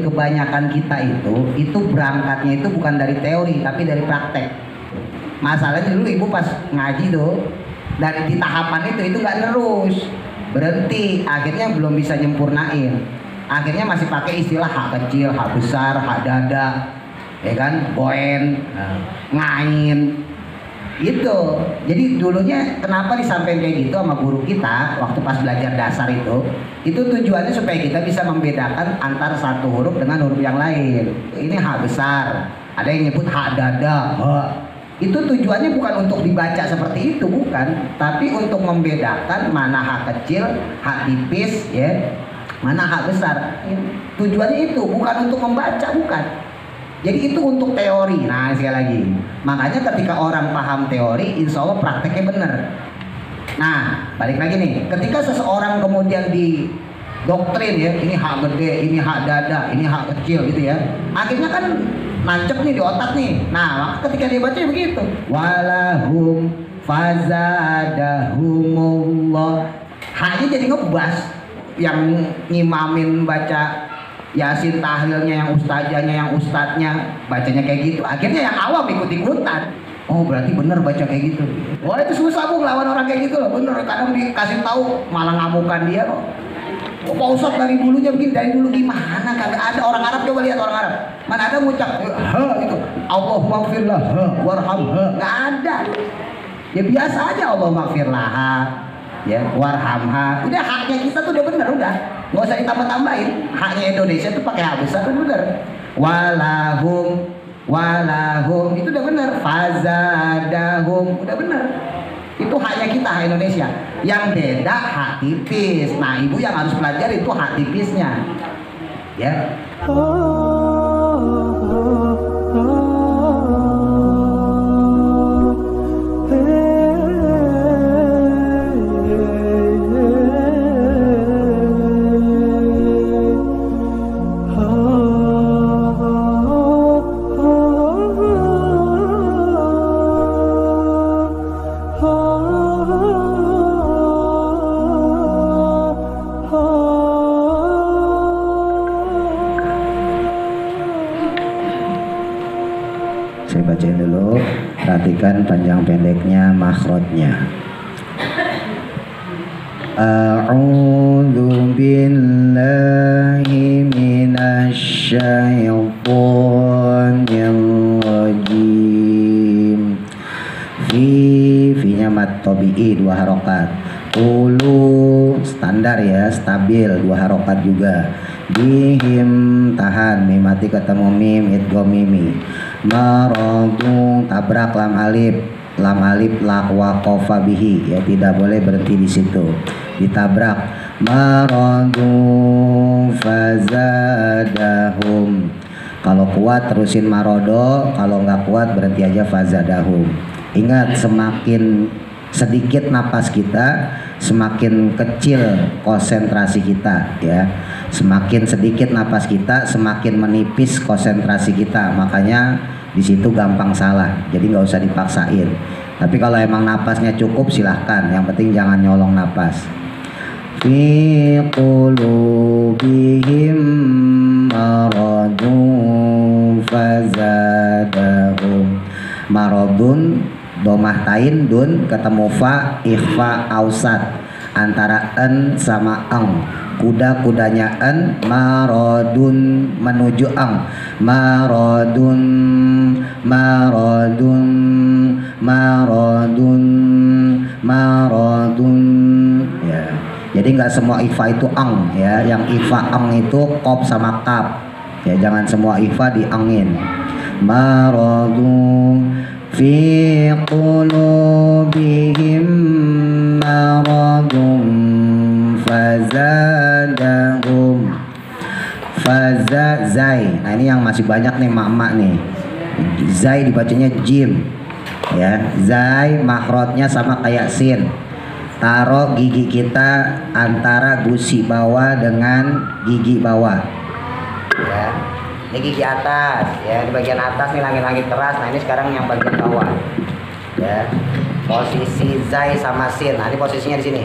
kebanyakan kita itu berangkatnya itu bukan dari teori tapi dari praktek. Masalahnya dulu ibu pas ngaji tuh dan di tahapan itu nggak terus, berhenti, akhirnya belum bisa nyempurnain, akhirnya masih pakai istilah hak kecil, hak besar, hak dada, ya kan, poin, ngain. Gitu. Jadi dulunya kenapa disampaikan kayak gitu sama guru kita waktu pas belajar dasar itu tujuannya supaya kita bisa membedakan antara satu huruf dengan huruf yang lain. Ini hak besar, ada yang nyebut hak dada. Itu tujuannya bukan untuk dibaca seperti itu, bukan, tapi untuk membedakan mana hak kecil, hak tipis, ya, mana hak besar. Tujuannya itu bukan untuk membaca, bukan. Jadi itu untuk teori. Nah, sekali lagi, makanya ketika orang paham teori, insya Allah prakteknya benar. Nah, balik lagi nih, ketika seseorang kemudian di doktrin, ya, ini hak gede, ini hak dada, ini hak kecil gitu ya, akhirnya kan nancep nih di otak nih. Nah, maka ketika dia baca begitu, walahum fazadahumullah, haknya jadi ngebas. Yang ngimamin baca Yasin tahlilnya, yang ustazahnya, yang ustadznya bacanya kayak gitu, akhirnya yang awam ikut-ikutan. Oh, berarti bener baca kayak gitu. Wah, itu susah bu lawan orang kayak gitu loh, bener. Kadang dikasih tahu malah ngamukan dia kok. Oh, Pak Ustadz dari dulunya begini, dari dulu gimana? Kagak ada orang Arab, coba lihat orang Arab. Mana ada ngucap gitu. Allahumma gfirlah warhamha, nggak ada. Ya biasa aja Allahumma gfirlah, ya warhamha. Udah haknya kita tuh udah bener, udah. Nggak usah ditambah-tambahin. Haknya Indonesia tuh pakai hak besar tuh bener. Walahum itu udah bener. Fazadahum udah bener. Itu haknya kita, hak Indonesia. Yang beda hak tipis. Nah, ibu yang harus pelajari itu hak tipisnya, ya. Saya bacain dulu, perhatikan panjang pendeknya, makhrajnya. A'udzu billahi minasy syaithanir rajim. Fi-nya mat tabi'i 2 harokat. Ulu standar ya, stabil 2 harokat juga. Bihim tahan, mimati ketemu mim, idgham mimi. Maradu tabrak lam alif la waqafa bihi, ya tidak boleh berhenti di situ, ditabrak. Maradu fazadahum, kalau kuat terusin marodo, kalau nggak kuat berhenti aja fazadahum. Ingat, semakin sedikit napas kita, semakin kecil konsentrasi kita, ya. Semakin sedikit napas kita, semakin menipis konsentrasi kita. Makanya di situ gampang salah. Jadi nggak usah dipaksain. Tapi kalau emang napasnya cukup, silahkan. Yang penting jangan nyolong napas. Fi qulubihim maradun fazadahum. Maradun domah tain dun ketemu fa, ikhfa ausat antara en sama eng. Kuda-kudanya en, marodun menuju eng, marodun ya. Jadi nggak semua ifa itu eng, ya. Yang ifa eng itu kop sama kap, ya. Jangan semua ifa diangin. Marodun fi qulubihim maradun fazadahum fazazai. Nah, ini yang masih banyak nih mak-mak nih. Zai dibacanya jim, ya. Zai makhrajnya sama kayak sin. Taruh gigi kita antara gusi bawah dengan gigi bawah, ya. Ini gigi atas, ya. Di bagian atas nih langit-langit keras. Nah, ini sekarang yang bagian bawah, ya. Posisi zai sama sin. Nah, ini posisinya di sini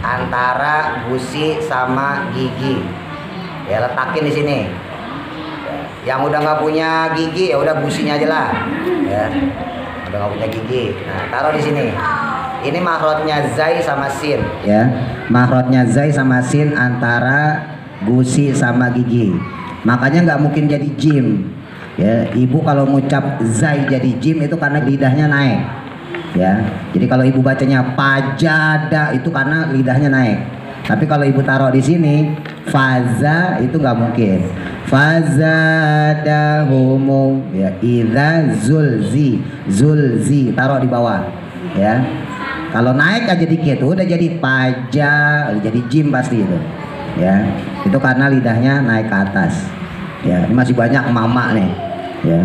antara gusi sama gigi, Ya letakin di sini. Yang udah nggak punya gigi ya udah gusinya aja lah. Ya. Udah nggak punya gigi. Nah, taruh di sini. Ini makrotnya zai sama sin. Ya, makrotnya zai sama sin antara gusi sama gigi. Makanya nggak mungkin jadi jim. Ya, ibu kalau ngucap zai jadi jim itu karena lidahnya naik. Ya, jadi kalau ibu bacanya pajada itu karena lidahnya naik. Tapi kalau ibu taruh di sini faza itu nggak mungkin. Fazadahum ya idza zulzi taruh di bawah ya. Kalau naik aja dikit udah jadi paja, jadi jim pasti itu. Ya, itu karena lidahnya naik ke atas. Ya, ini masih banyak mama nih. Ya.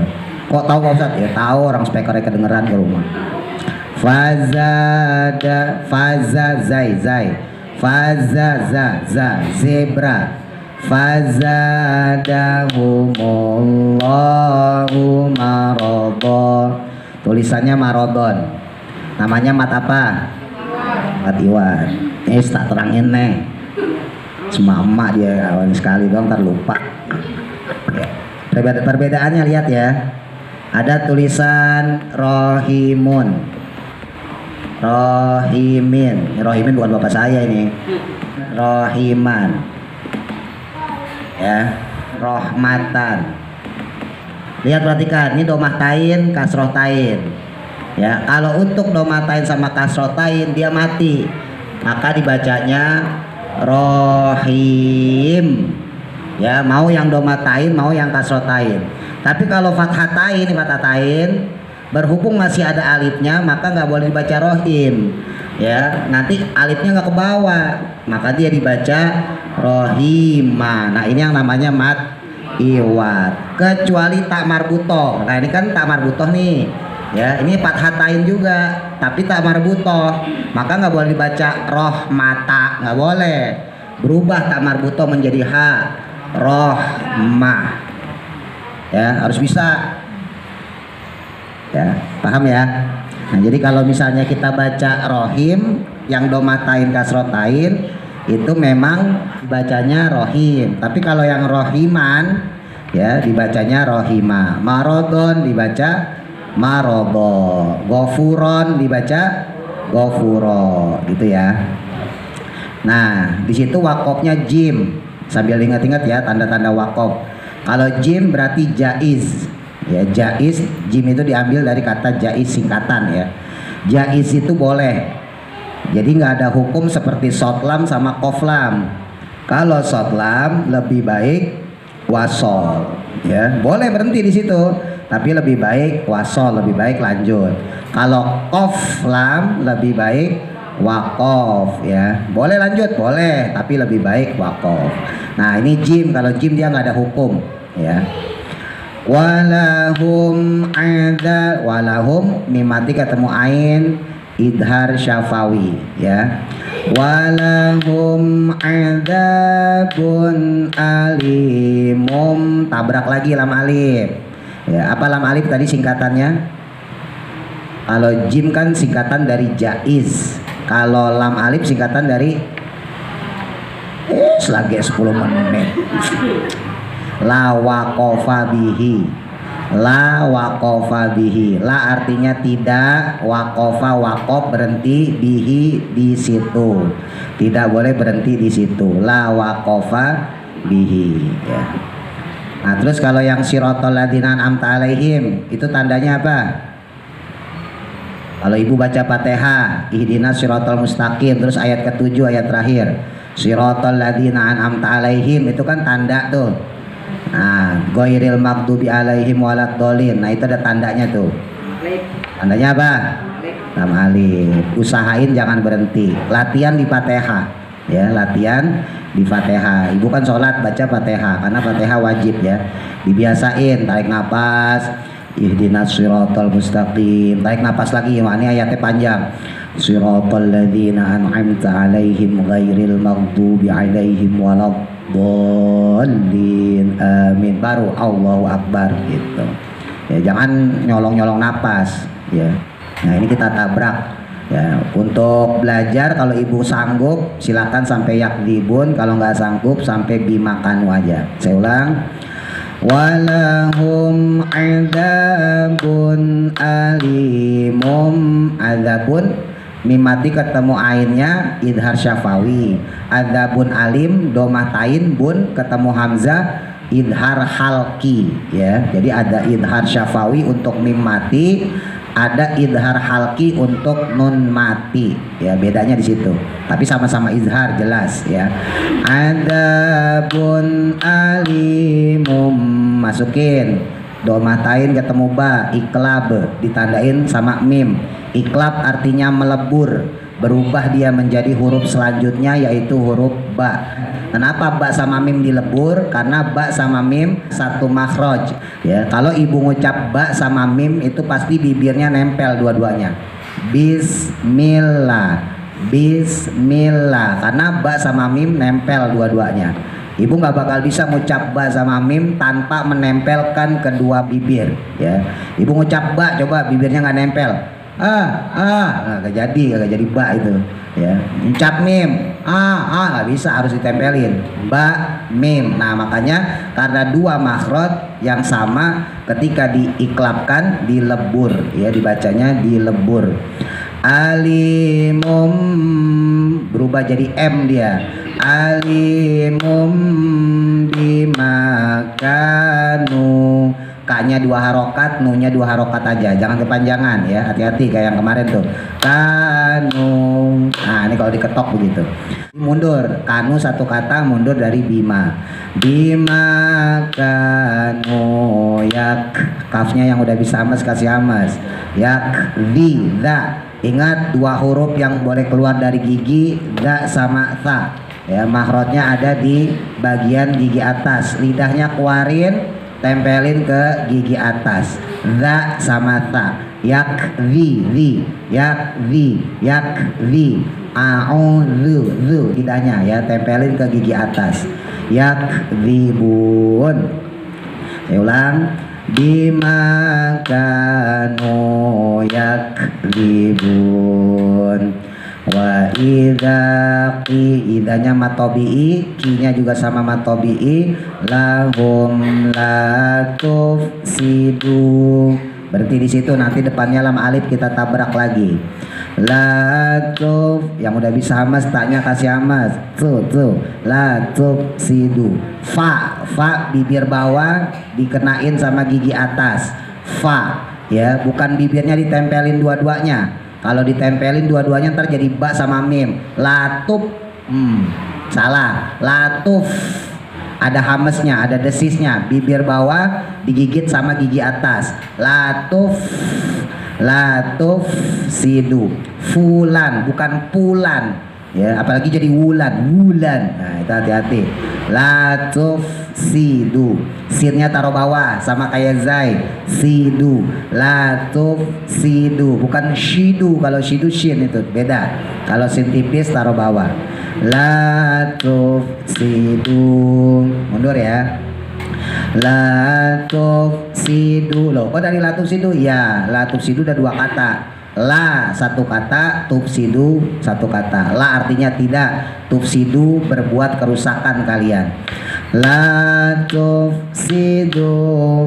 Kok tahu Pak Ustadz? Ya tahu, orang speakernya kedengeran ke rumah. Faza zai. Faza zebra. Fazadahumullahu maradon. Tulisannya marodon. Namanya mat apa? Mat iwan. Tak terangin nih. Semama dia awal sekali dong, ntar lupa. Perbedaannya lihat ya. Ada tulisan rohimin. Rohimin bukan bapak saya ini. Rohiman. Ya, rohmatan. Lihat perhatikan, ini domah tain, kasroh tain. Ya, kalau untuk domah tain sama kasroh tain dia mati, maka dibacanya rohim. Ya, mau yang domatain, mau yang kasrotain. Tapi kalau fathatain berhubung masih ada alifnya, maka nggak boleh dibaca rohim. Ya, nanti alifnya nggak ke bawah, maka dia dibaca rohima. Nah, ini yang namanya mat iwat. Kecuali tak marbutoh. Nah, ini kan tak marbutoh nih. Ya, ini fathatain juga, tapi tak marbutoh, maka nggak boleh dibaca rohmata, nggak boleh. Berubah tak marbutoh menjadi ha. Rohmah ya, harus bisa ya, paham ya. Nah, jadi kalau misalnya kita baca rohim yang domatain kasrotain itu memang bacanya rohim, tapi kalau yang rohiman ya dibacanya rohima. Marodon dibaca marodo, gofuron dibaca gofuro gitu ya. Nah, di situ wakofnya jim. Sambil ingat-ingat ya tanda-tanda wakof. Kalau jim berarti jaiz. Ya, jaiz, jim itu diambil dari kata jaiz singkatan ya. Jaiz itu boleh. Jadi nggak ada hukum seperti sotlam sama koflam. Kalau sotlam lebih baik wasol. Ya, boleh berhenti di situ. Tapi lebih baik wasol, lebih baik lanjut. Kalau koflam lebih baik wakof ya, boleh lanjut boleh, tapi lebih baik wakof. Nah, ini jim, kalau jim dia nggak ada hukum ya. Walahum mimati ketemu ain idhar syafawi ya. Walahum adzabun alimum, tabrak lagi lam alif ya. Apa lam alif tadi singkatannya? Kalau jim kan singkatan dari jaiz. Kalau lam alif singkatan dari selagi 10 menit. La waqafa bihi. La waqafa bihi. La artinya tidak, waqafa waqaf berhenti, bihi di situ. Tidak boleh berhenti di situ. La waqafa bihi ya. Nah, terus kalau yang siratal ladzina an'amta alaihim itu tandanya apa? Kalau ibu baca Fatihah, ihdinas siratal mustaqim, terus ayat ke-7 ayat terakhir, siratal ladzina an'amta alaihim, itu kan tanda tuh. Nah, ghairil maghdubi alaihim waladdallin. Nah, itu ada tandanya tuh. Tandanya apa? Lam alif. Usahain jangan berhenti. Latihan di Fatihah. Ya, latihan di Fatihah. Ibu kan sholat baca Fatihah karena Fatihah wajib ya. Dibiasain tarik napas. Ihdinas siratal mustaqim. Tarik napas lagi, ini ayatnya panjang. Siratal ladzina an'amta alaihim ghairil maghdubi alaihim waladdallin. Amin. Baru Allahu Akbar gitu. Ya, jangan nyolong-nyolong napas ya. Nah, ini kita tabrak. Ya, untuk belajar kalau ibu sanggup silakan sampai yakdibun, kalau nggak sanggup sampai bimakanu aja. Saya ulang. Walahum adzabun alimum, adzabun mim mati ketemu ainnya idhar syafawi, adzabun alim domah tain, bun ketemu hamzah idhar halki ya. Jadi ada idhar syafawi untuk mim mati, ada idhar halki untuk nun mati ya, bedanya di situ. Tapi sama-sama izhar jelas ya. Adzabun alimum, masukin domatain ketemu ba, iklab ditandain sama mim. Iklab artinya melebur, berubah dia menjadi huruf selanjutnya yaitu huruf ba. Kenapa ba sama mim dilebur? Karena ba sama mim satu makhraj ya. Kalau ibu ngucap ba sama mim itu pasti bibirnya nempel dua-duanya. Bismillah, bismillah, karena ba sama mim nempel dua-duanya. Ibu nggak bakal bisa ngucap ba sama mim tanpa menempelkan kedua bibir ya. Ibu ngucap ba coba bibirnya nggak nempel, nggak jadi ba itu ya. Ucap mim nggak bisa, harus ditempelin ba mim. Nah makanya karena dua makhraj yang sama ketika diiklabkan dilebur ya, dibacanya dilebur. Alimum berubah jadi m dia, alimum bimakanu, K-nya 2 harokat, nu-nya 2 harokat aja, jangan kepanjangan ya, hati-hati kayak yang kemarin tuh. Kanu, nah ini kalau diketok begitu. Mundur, kanu satu kata mundur dari bima. Bima kanu yak, kafnya yang udah bisa amas kasih amas. Yak di, da. Ingat 2 huruf yang boleh keluar dari gigi, da sama tha. Ya, makhrajnya ada di bagian gigi atas, lidahnya keluarin, tempelin ke gigi atas. Za sama ta. Yak zi, yak zi, yak zi. A'udzu, zu lidahnya ya, tempelin ke gigi atas. Yak zibun. Saya ulang. Bima kanu yak zibun. Wa idza qi, idanya matobi'i, kinya juga sama matobi'i. Lahum la tufsidu, berarti di situ nanti depannya lam alif kita tabrak lagi. La tuf, yang udah bisa hamas taknya kasih hamas. Tuh la tufsidu. Fa bibir bawah dikenain sama gigi atas. Fa ya, bukan bibirnya ditempelin dua-duanya. Kalau ditempelin dua-duanya ntar jadi ba sama mim. Latuf, salah. Latuf, ada hamesnya, ada desisnya. Bibir bawah digigit sama gigi atas. Latuf, latuf sidu. Fulan, bukan pulan. Ya, apalagi jadi wulan. Nah, itu hati-hati. Latuf sidu, sinnya taruh bawah sama kayak zai. Sidu, latuf sidu, bukan shidu. Kalau shidu shin itu beda. Kalau sin tipis taruh bawah. Latuf sidu, mundur ya. Latuf sidu, loh kok dari latuf sidu? Ya, latuf sidu ada 2 kata. La satu kata, tufsidu satu kata. La artinya tidak, tufsidu berbuat kerusakan kalian. La tufsidu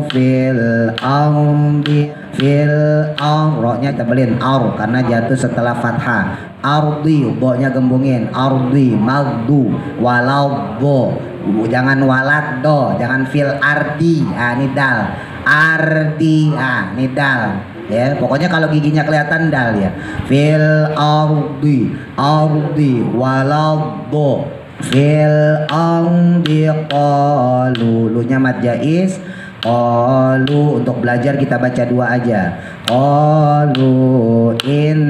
fil ardi, fil ro-nya tebelin ar karena jatuh setelah fathah. Ardi, bo-nya gembungin. Ardi, magdu, walau bo, jangan walad do, jangan fil ardi, ini dal. Ardi, ini dal. Ya, pokoknya kalau giginya kelihatan dal ya. Fil ardi, ardi waladdo. Fil ardi qalu, lunya mad jaiz. Qalu, untuk belajar kita baca 2 aja. Qalu in,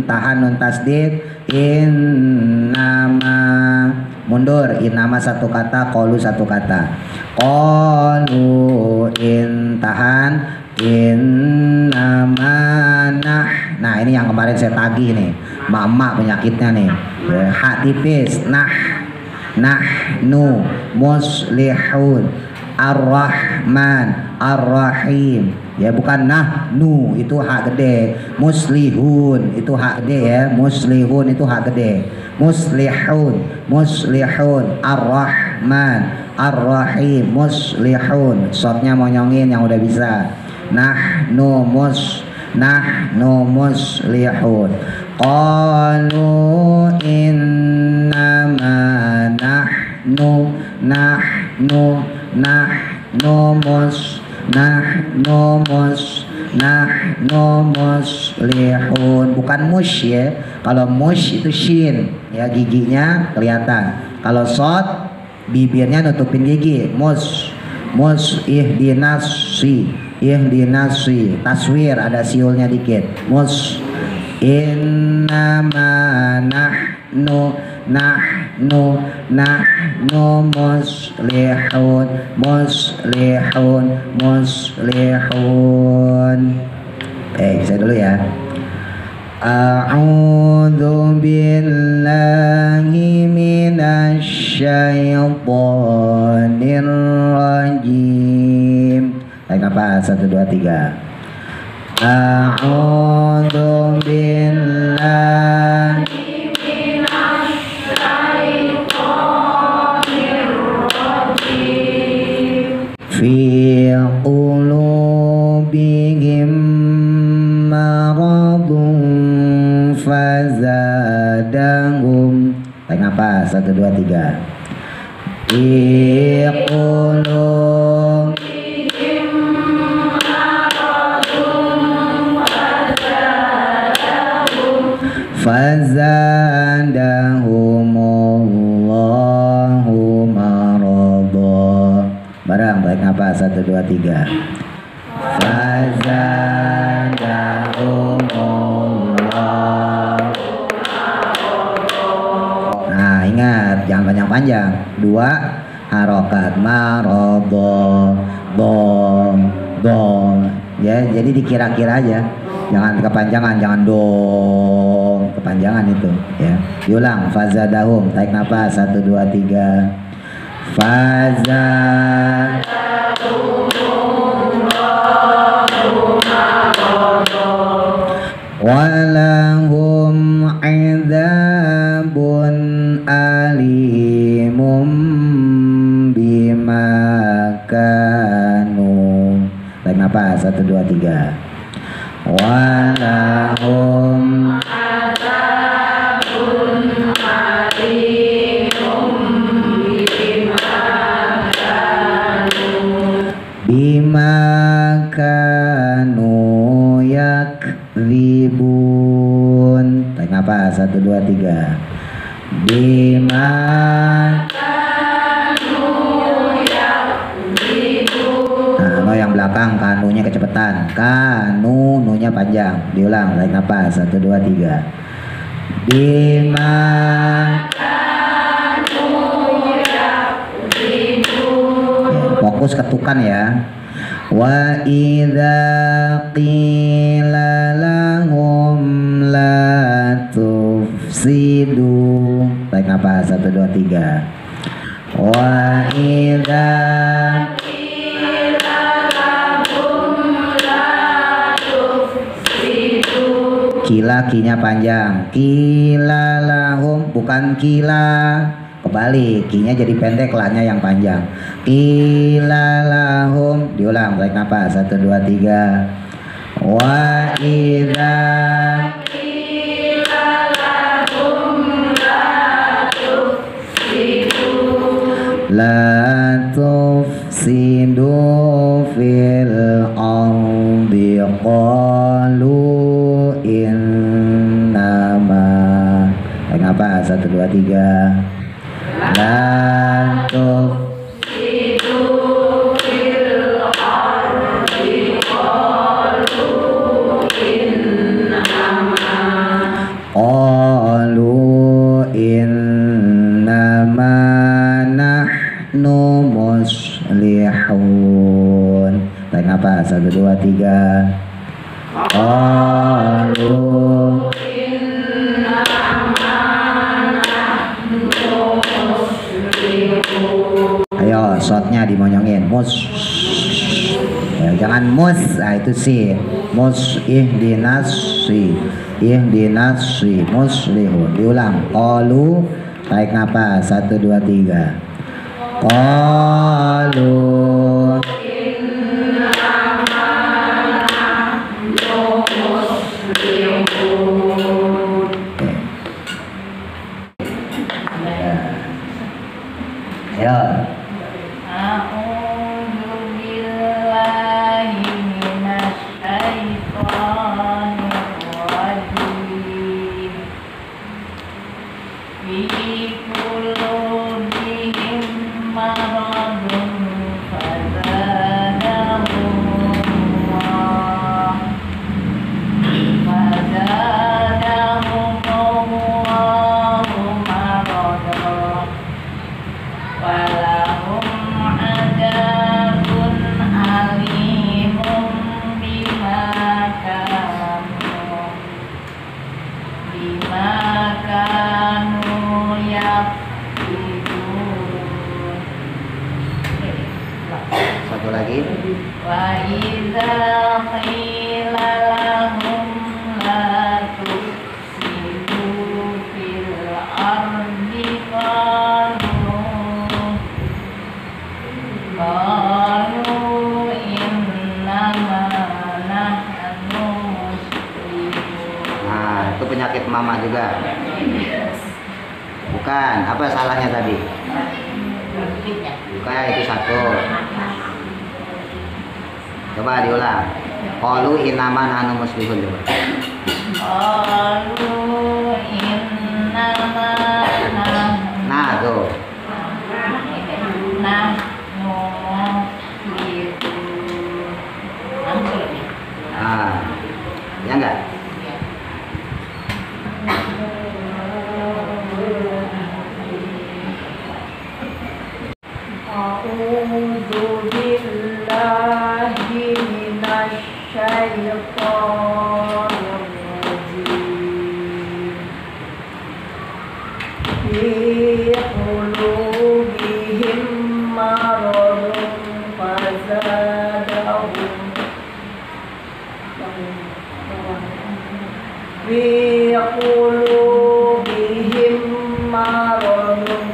tahan nun tasdid, in nama, mundur, in nama satu kata, qalu satu kata. Qalu in, tahan, innamanah. Nah ini yang kemarin saya tagih nih, mama penyakitnya nih ya, hak tipis. Nah nu muslihun, Ar-Rahman, Ar-Rahim. Ya bukan nahnu, itu hak gede. Muslihun itu hak gede ya. Muslihun itu hak gede. Muslihun, muslihun. Ar-Rahman, Ar-Rahim, muslihun. Shotnya mau nyongin yang udah bisa. Nahnu muslihun. Qalu innama nahnu muslihun. Bukan mush ya. Kalau mush itu shin ya, giginya kelihatan. Kalau shot bibirnya nutupin gigi. Ihdinasi taswir ada siulnya dikit. Innama nahnu muslihun. Saya dulu ya. A'udzu billahi minasy syaithanir rajim. Tarik nafas 1 2 3. A'udzu billahi fi qulubihim maradun fazadahum. Tarik nafas 1 2 3. Fi qulubihim maradun fazadahumullahu marada. Barang, tarik nafas 1 2 3. Fazadahumullahu. Nah ingat, jangan panjang-panjang. 2 harokat. Marada, do ya, jadi dikira-kira aja, jangan kepanjangan, jangan dong kepanjangan itu ya. Diulang. Fazadahum, tarik nafas 1 2 3. Walahum adzabun alimum bima kanu. Tarik nafas 1 2 3. Walahum adzabun alimum bima kanu yakdzibun. Tarik nafas 1 2 3. Bima kanu yakdzibun. Nah, no yang belakang kanunya kecepatan. Kanu, nunya panjang. Diulang. Tarik nafas 1 2 3. Bima fokus ketukan ya. Wa idza qila lahum la tufsidu. Tarik nafas 1 2 3. Wa idza qila lahum la tufsidu. Kila, kinya panjang. Kila lahum, bukan kila. Kebalik, kinya jadi pendek, lahnya yang panjang. Qila lahum. Diulang. Tarik nafas 1 2 3. Wa idza qila lahum la tufsidu fil ardi qalu innama. Tarik nafas 1 2 3. La tufsidu fil ardi qalu innama nahnu muslihun. Tarik nafas 1 2 3. Qalu ayo shotnya dimonyongin. Ya, jangan mus, nah itu sih. Ihdinas muslihun. Diulang. Qalu, tarik napas. 1 2 3. Qalu ya. Satu lagi. Wa idza qila lahum la tufsidu fil ardi qalu innama nahnu muslimun. Nah, itu penyakit mama juga. Bukan, apa salahnya tadi? Bukan, itu satu. Coba diulang. Qalu innama nahnu muslihun coba. Qalu innama Nah, tuh. nahnu muslimun. Nah. Ya enggak? A'udzu billahi minasy syaithanir rajim. Fi qulubihim maradun fazadahum fi qulubihim maradun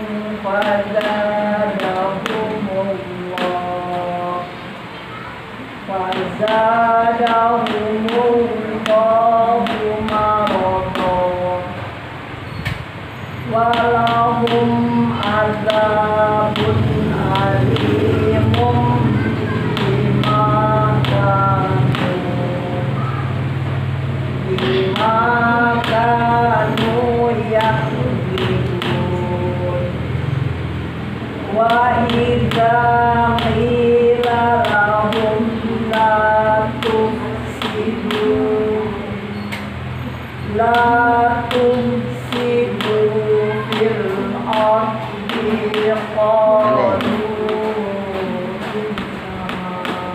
fazadahumullahu maradan walahum azabun alimun bima kanu yakzibun. Wa idza qila lahum la tufsidu fil ardi qalu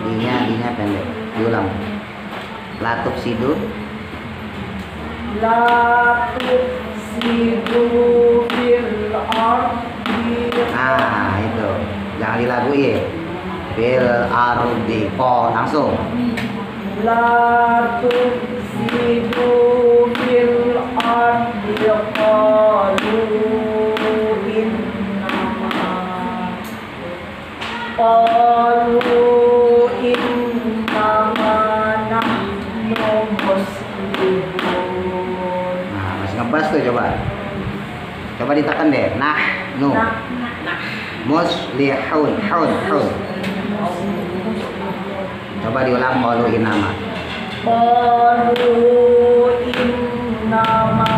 Dinya pendek. Diulang. La tufsidu fil ardi. Nah, itu. Jangan dilaguin. Fil ardi. Po langsung. La tufsidu fil ardi qalu innama nahnu muslimun. Nah, masih ngebas tuh coba. Coba ditekan deh. Nahnu. Muslihun. Haun. Coba diulang. Qalu innama. Qalu innama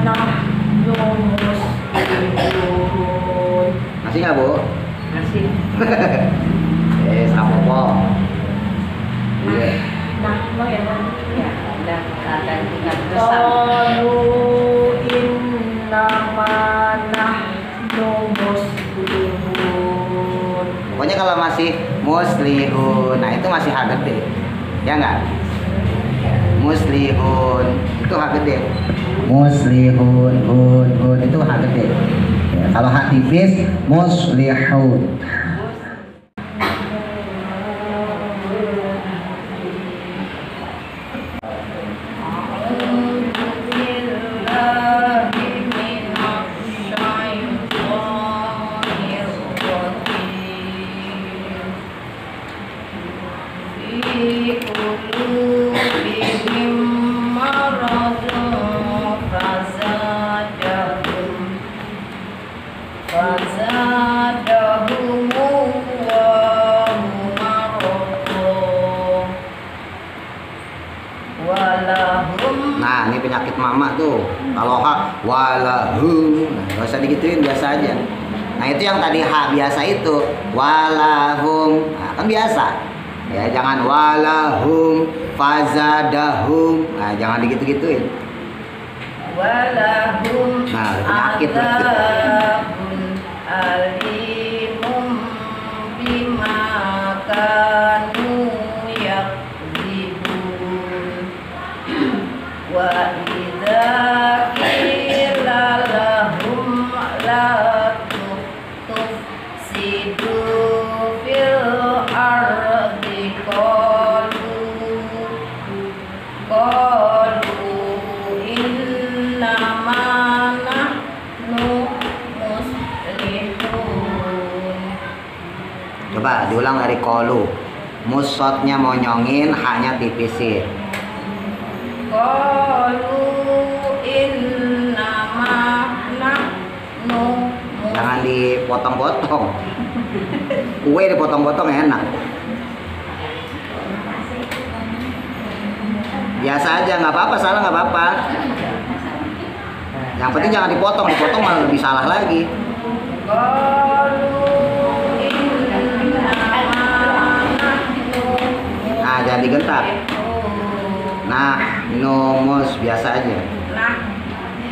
nahnu muslimun. Masih nggak, Bu? Masih. Sama po. Iya. Nahnu ya, ada tingkat besar. Qalu innama nahnu muslimun. Pokoknya kalau masih muslihun, nah itu masih H gede. Ya enggak? Muslihun itu H gede. Muslihun, hun itu H gede. Ya, kalau H tipis muslihun. fi qulubihim maradun fazadahumullahu maradun walahum. Nah, ini penyakit mama tuh. Kalau ha walahu, nah, nggak usah digituin, biasa aja. Nah, itu yang tadi ha biasa itu walahum. Nah, kan biasa. Ya, jangan walahum fazadahum. Nah, jangan digitu-gituin. Walahum Nah, penyakit adzabun alimum bima kanu yakzibun wa idza qila lahum la tufsidu fil ardi qalu innama nahnu muslihun. Coba diulang dari kolu. Musotnya monyongin, haknya tipisin. Qalu innama nahnu Jangan dipotong-potong. Kue dipotong-potong enak. Biasa aja, nggak apa-apa, salah nggak apa-apa. Yang penting jangan dipotong, dipotong malah lebih salah lagi. Qalu innama nahnu Nah, jangan digentak. Nah, nomus biasa aja. nah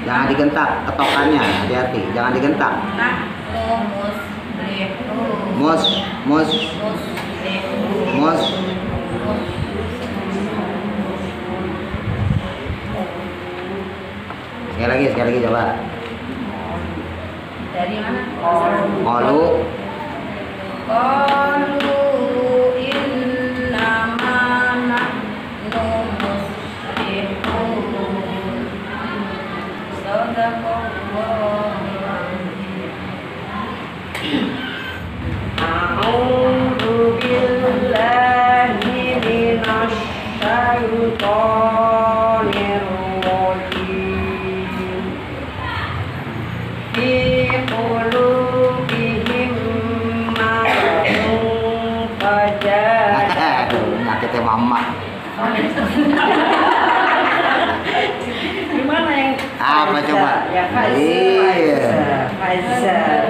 Jangan digentak, ketokannya hati-hati. Jangan digentak. nahnu muslihun. Mus, mus, Muslihun. mus. Sekali lagi coba. Dari mana? Kolu, Qalu innama nahnu muslihun. Sadaqallahul azim. A'udzu billahi minasy syaithanir rajim. Fi qulubihim maradun fazadahum. nyakitnya mama. Gimana yang Apa coba? Ya, Iya. Faizal.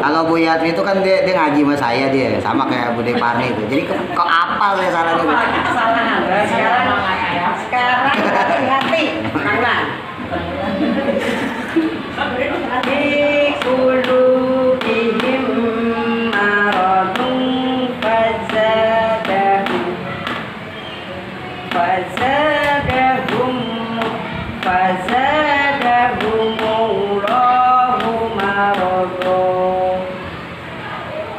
Kalau Bu Yatmi itu kan dia ngaji sama saya, dia sama kayak Bude Parni itu. Jadi kok apa saya salah nih? Sekarang hati-hati. Tangan. Fi qulubihim maradun fazadahumullahu maradun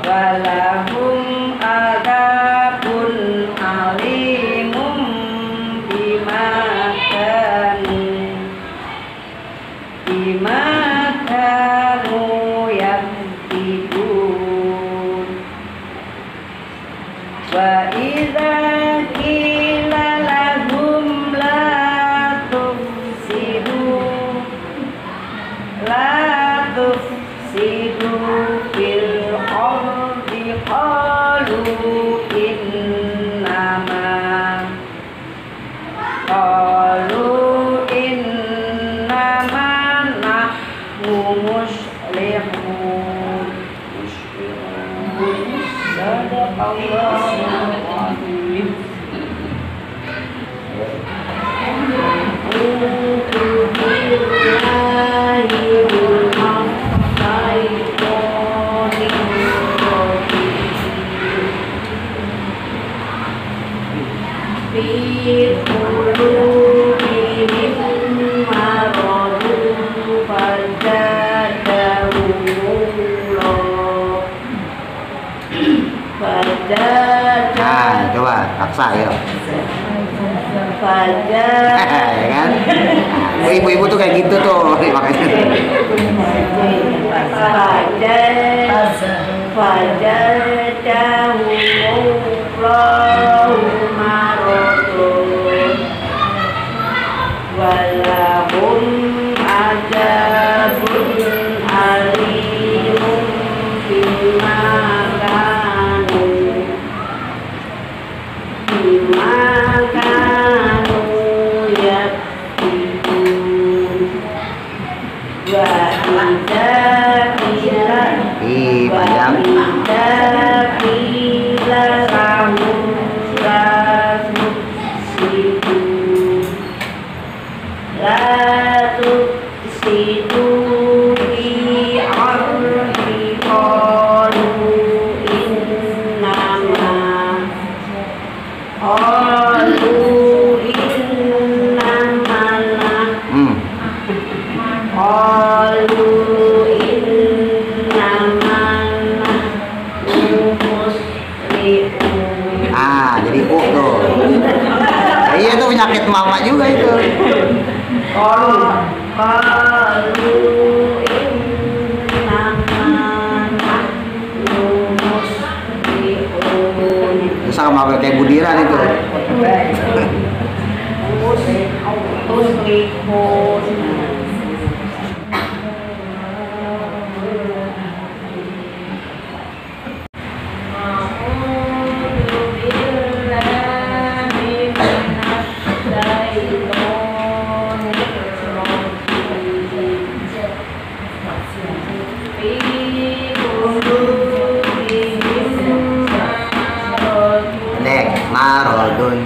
walahum adzabun alimun bima kanu yaktubun wa idza qila lahum la tufsidu fil ardi qalu innama nahnu muslihun. Sadaqallahul azim. Fi qulubihim maradun Nah, coba paksa ya. Ya kan? Nah, ibu-ibu tuh kayak gitu tuh, makanya. Fajadahumullahu Qalu innamana Qalu innamana muslimun. Jadi tuh. Iya itu penyakit mama juga itu. Qalu innamana muslimun. Bisa sama kayak budiran itu. Muslimun. Marodun.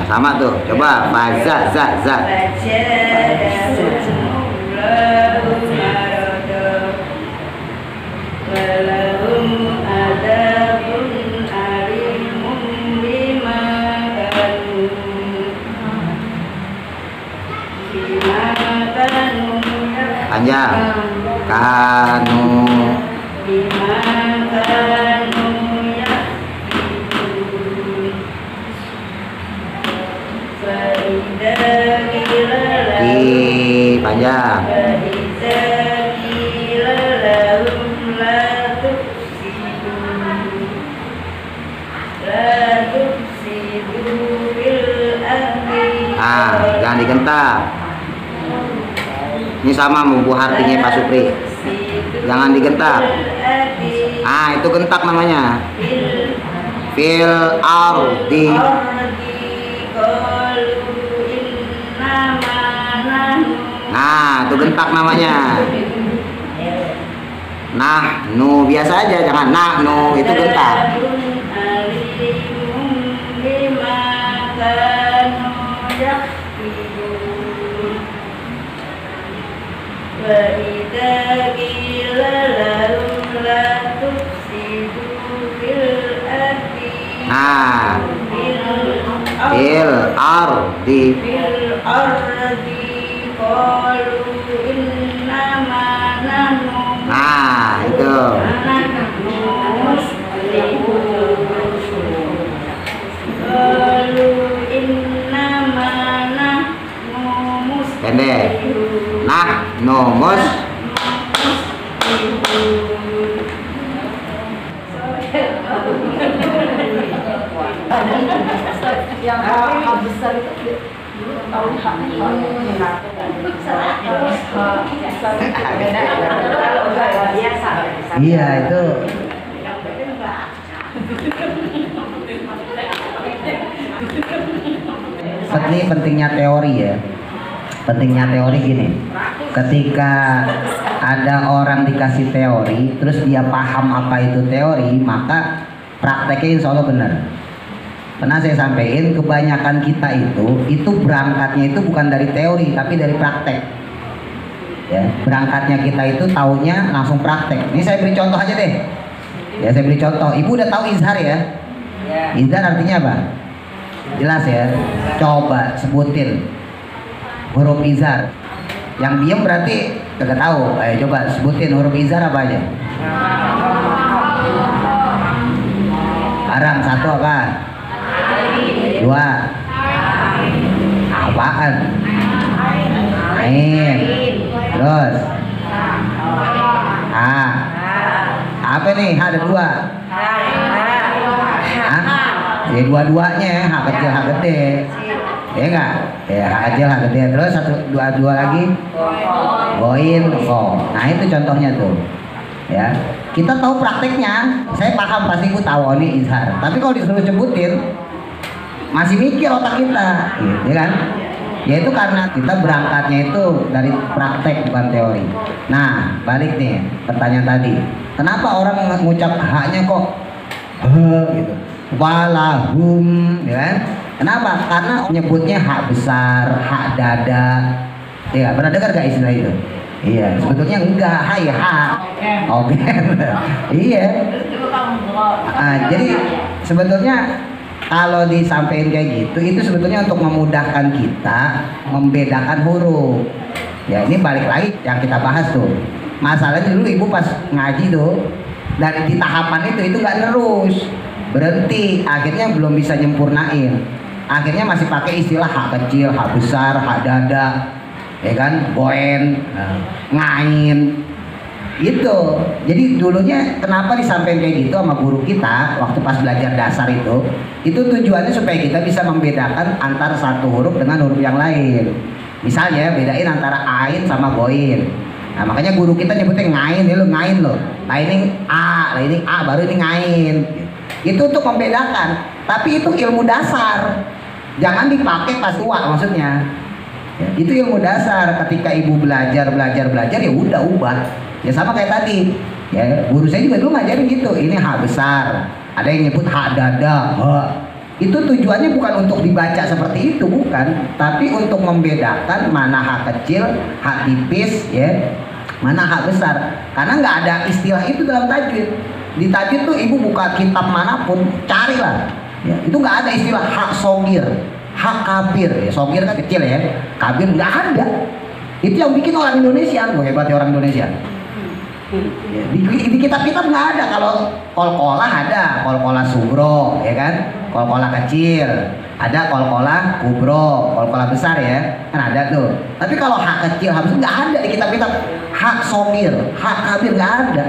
Sama tuh, coba baca za. Panjang. Kanu. Panjang. Jangan digentak. Ini sama bumbu hatinya Pak Supri. Jangan digentak. Itu gentak namanya. Fil ardi gentak namanya. Nahnu biasa aja, jangan nahnu, itu gentak. Nah, fil ardi nah itu pendek. Nah, nomus yang hak besar itu tahu Iya itu. Ini pentingnya teori ya. Pentingnya teori gini. Ketika ada orang dikasih teori, terus dia paham apa itu teori, maka prakteknya insya Allah benar. Pernah saya sampaikan, kebanyakan kita itu berangkatnya itu bukan dari teori tapi dari praktek. Ya, berangkatnya kita itu taunya langsung praktek. Ini saya beri contoh aja deh. Ya, saya beri contoh. Ibu udah tahu izhar ya? Izhar artinya apa? Jelas ya? Coba sebutin huruf izhar. Yang diam berarti kagak tahu. Ayo coba sebutin huruf izhar apa aja? Arang satu apa? Dua. Apaan? Ain. Terus apa nih? H ada dua. Ya dua-duanya H kecil H gede. Ya enggak? Ya H kecil H gede. Terus dua lagi. Goin kok. Nah itu contohnya tuh. Ya, kita tahu prakteknya. Saya paham pasti ibu tahu ini izhar. Tapi kalau disuruh sebutin masih mikir otak kita, ya kan? Ya itu karena kita berangkatnya itu dari praktek bukan teori. Nah, balik nih pertanyaan tadi. Kenapa orang mengucap haknya kok gitu? Walahum, ya kan? Kenapa? Karena nyebutnya hak besar, hak dada. Ya, pernah dengar gak istilah itu? Iya, sebetulnya enggak, hai hak. Oke. Iya. Jadi sebetulnya kalau disampaikan kayak gitu, itu sebetulnya untuk memudahkan kita membedakan huruf. Ya ini balik lagi yang kita bahas tuh. Masalahnya dulu ibu pas ngaji tuh, dari di tahapan itu nggak terus, berhenti. Akhirnya belum bisa nyempurnain. Akhirnya masih pakai istilah hak kecil, hak besar, hak dada, ya kan, boen, ngain. Itu. Jadi dulunya kenapa disampaikan kayak gitu sama guru kita waktu pas belajar dasar itu tujuannya supaya kita bisa membedakan antara satu huruf dengan huruf yang lain. Misalnya bedain antara ain sama boin. Nah makanya guru kita nyebutnya ngain, ya lo ngain lo. Nah ini A, baru ini ngain. Itu untuk membedakan. Tapi itu ilmu dasar. Jangan dipakai pas tua maksudnya. Ya, itu ilmu dasar. Ketika ibu belajar ya udah ubah. Ya sama kayak tadi, ya guru saya juga dulu ngajarin gitu. Ini hak besar, ada yang nyebut hak dada. Itu tujuannya bukan untuk dibaca seperti itu, bukan, tapi untuk membedakan mana hak kecil, hak tipis, ya, mana hak besar. Karena nggak ada istilah itu dalam tajwid. Di tajwid tuh ibu buka kitab manapun, carilah. Ya, itu nggak ada istilah hak sogir, hak kabir. Ya, sogir kan kecil ya, kabir nggak ada. Itu yang bikin orang Indonesia, hebatnya orang Indonesia. Ya, di kitab-kitab nggak ada. Kalau kol-kolah ada, kol-kolah sugro, ya kan, kol-kolah kecil, ada kol-kolah kubro, kol-kolah besar ya, kan ada tuh. Tapi kalau hak kecil, hak besar nggak ada di kitab-kitab. Hak sogir, hak kabir nggak ada.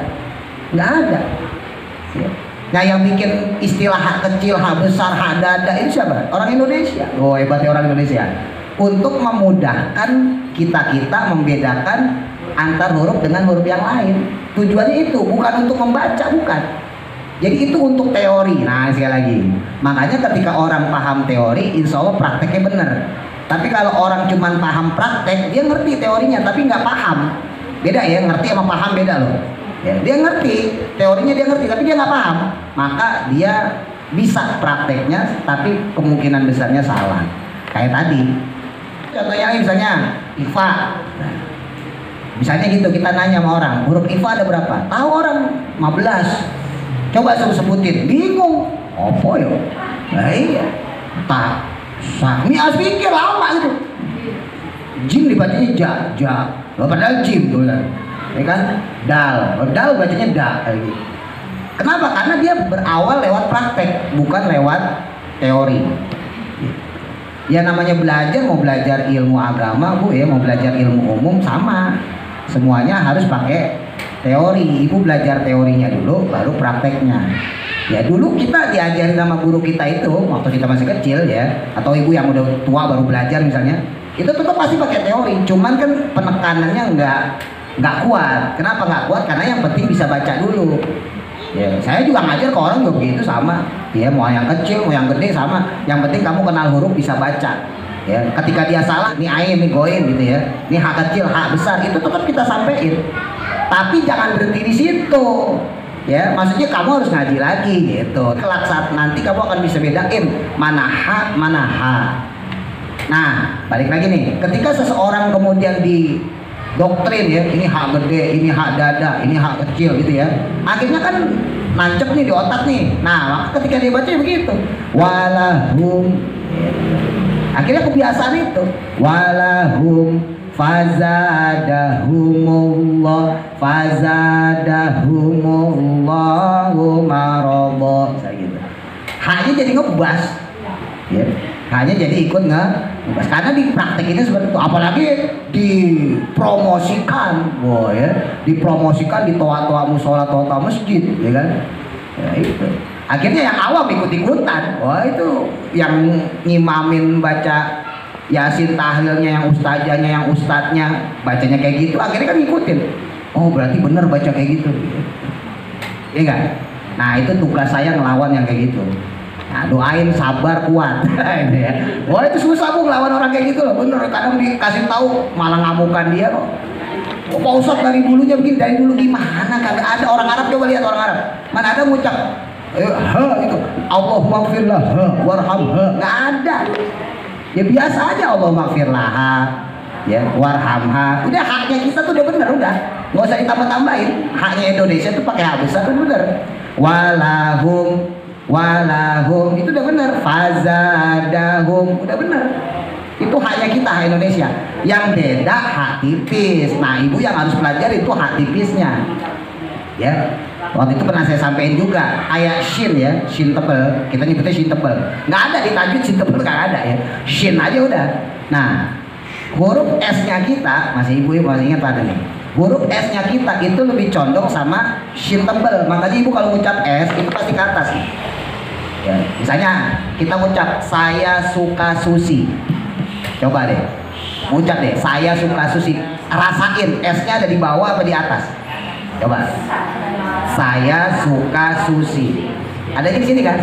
Ya. Nah yang bikin istilah hak kecil, hak besar, hak dada itu siapa? Orang Indonesia. Oh hebatnya orang Indonesia. Untuk memudahkan kita membedakan antar huruf dengan huruf yang lain. Tujuannya itu bukan untuk membaca, bukan. Jadi itu untuk teori. Nah sekali lagi, makanya ketika orang paham teori, insya Allah prakteknya benar. Tapi kalau orang cuman paham praktek, dia ngerti teorinya tapi nggak paham. Beda ya, ngerti sama paham beda loh. Ya, dia ngerti teorinya, dia ngerti tapi dia nggak paham, maka dia bisa prakteknya tapi kemungkinan besarnya salah. Kayak tadi contohnya misalnya IPA, misalnya gitu, kita nanya sama orang huruf IPA ada berapa, tahu orang 15, coba suruh sebutin, bingung apa ya. Nah iya, tak ini harus pikir lama gitu. Jim dibacanya ja, padahal jim tuh kan, ya kan, dal bacanya da kayak gitu. Kenapa? Karena dia berawal lewat praktek, bukan lewat teori. Ya namanya belajar, mau belajar ilmu agama bu ya, mau belajar ilmu umum sama, semuanya harus pakai teori. Ibu belajar teorinya dulu, baru prakteknya. Ya dulu kita diajarin sama guru kita itu waktu kita masih kecil ya, atau ibu yang udah tua baru belajar misalnya, itu tetap pasti pakai teori. Cuman kan penekanannya nggak kuat. Kenapa nggak kuat? Karena yang penting bisa baca dulu. Ya, saya juga ngajar ke orang juga begitu sama. Ya, mau yang kecil, mau yang gede sama. Yang penting kamu kenal huruf, bisa baca. Ya, ketika dia salah, ini ain, ini goin gitu ya. Ini H kecil, H besar, itu tetap kita sampaikan. Tapi jangan berhenti di situ. Ya, maksudnya kamu harus ngaji lagi gitu. Kelak saat nanti kamu akan bisa bedain mana H, mana H. Nah, balik lagi nih. Ketika seseorang kemudian di doktrin ya, ini hak gede, ini hak dada, ini hak kecil gitu ya, akhirnya kan nancep nih di otak nih. Nah maka ketika dia baca ya begitu, walahum, akhirnya kebiasaan itu, walahum fazadahumullahu marobo, gitu. Haknya jadi ngebas, ya. Hanya jadi ikut ngebas karena di praktekinnya seperti itu, apalagi dipromosikan, wah ya, dipromosikan di toa-toa musola, toa-toa masjid, ya kan? Ya itu. Akhirnya yang awam ikut-ikutan, wah itu yang ngimamin baca Yasin tahlilnya, yang ustazahnya, yang ustadznya bacanya kayak gitu, akhirnya kan ngikutin. Oh berarti bener baca kayak gitu, iya kan? Nah itu tugas saya ngelawan yang kayak gitu. Nah, doain sabar kuat. Ya. Wah itu susah bu ngelawan orang kayak gitu loh, bener. Kadang dikasih tahu malah ngamukan dia kok. Oh, Pak Ustadz dari dulunya begini, dari dulu gimana? Kagak ada orang Arab, coba lihat orang Arab. Mana ada ngucap ha itu Allahumma warhamha, nggak ada. Ya biasa aja Allahumma ya warhamha. Udah haknya kita tuh udah bener, udah nggak usah ditambah-tambahin. Haknya Indonesia tuh pakai hak besar tuh bener. Walahum itu udah bener, fazadahum udah bener, itu haknya kita, hak Indonesia. Yang beda hak tipis. Nah ibu yang harus belajar itu hak tipisnya ya. Waktu itu pernah saya sampaikan juga ayat shin ya, shin tebel, kita nyebutnya shin tebel, nggak ada di tajwid shin tebel, nggak ada ya, shin aja udah. Nah huruf S nya kita, masih ibu masih ingat pada nih, huruf S nya kita itu lebih condong sama shin tebel. Makanya ibu kalau ngucap S itu pasti ke atas ya. Misalnya kita ngucap saya suka sushi, coba deh ngucap deh saya suka sushi, rasain S nya ada di bawah apa di atas, coba. Saya suka sushi adanya di sini kan.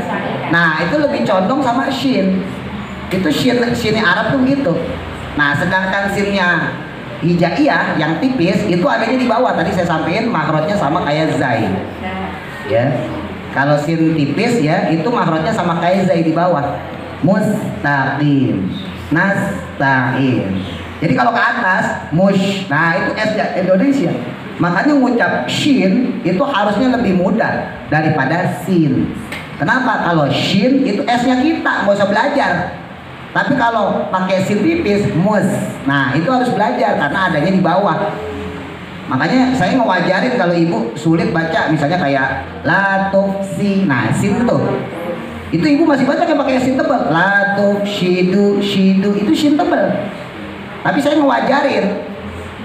Nah itu lebih condong sama shin, itu shin Arab tuh gitu. Nah sedangkan shinnya hijaiyah yang tipis itu adanya di bawah. Tadi saya sampaikan makrotnya sama kayak zai ya. Kalau sin tipis ya itu makrotnya sama kayak zai di bawah, mustaqim, nasta'in. Jadi kalau ke atas mush, nah itu S Indonesia. Makanya ngucap shin itu harusnya lebih mudah daripada sin. Kenapa? Kalau shin itu S-nya kita, nggak usah belajar. Tapi kalau pakai sin tipis, mus, nah itu harus belajar karena adanya di bawah. Makanya saya ngewajarin kalau ibu sulit baca, misalnya kayak latufsi, nah sin itu ibu masih baca kayak pakai sin tebal. Latufshidu, shidu itu sin tebal. Tapi saya ngewajarin.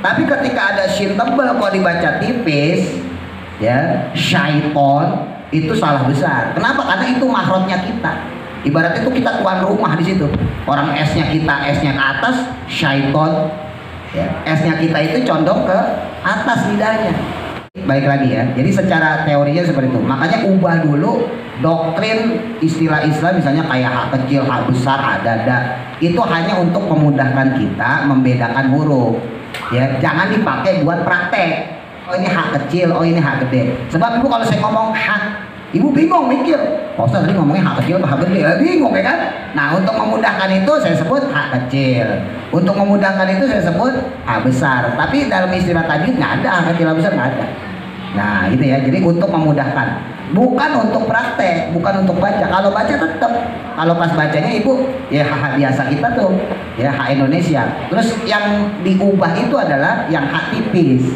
Tapi ketika ada shin tebal kalau dibaca tipis ya, syaiton itu salah besar. Kenapa? Karena itu makrotnya kita. Ibaratnya itu kita tuan rumah di situ. Orang S-nya kita, S-nya ke atas, syaiton. Ya, S-nya kita itu condong ke atas lidahnya. Balik lagi ya, jadi secara teorinya seperti itu. Makanya ubah dulu doktrin istilah Islam, misalnya kayak hak kecil, hak besar, hak dada, itu hanya untuk memudahkan kita membedakan huruf ya, jangan dipakai buat praktek. Oh ini hak kecil, oh ini hak gede. Sebab ibu kalau saya ngomong hak, ibu bingung mikir, oh Ustaz tadi ngomongnya hak kecil atau hak gede, bingung ya kan. Nah untuk memudahkan itu saya sebut hak kecil, untuk memudahkan itu saya sebut hak besar. Tapi dalam istilah tajwid nggak ada hak kecil, hak besar nggak ada. Nah gitu ya, jadi untuk memudahkan, bukan untuk praktek, bukan untuk baca. Kalau baca tetap, kalau pas bacanya ibu ya hak biasa kita tuh ya, hak Indonesia. Terus yang diubah itu adalah yang hak tipis.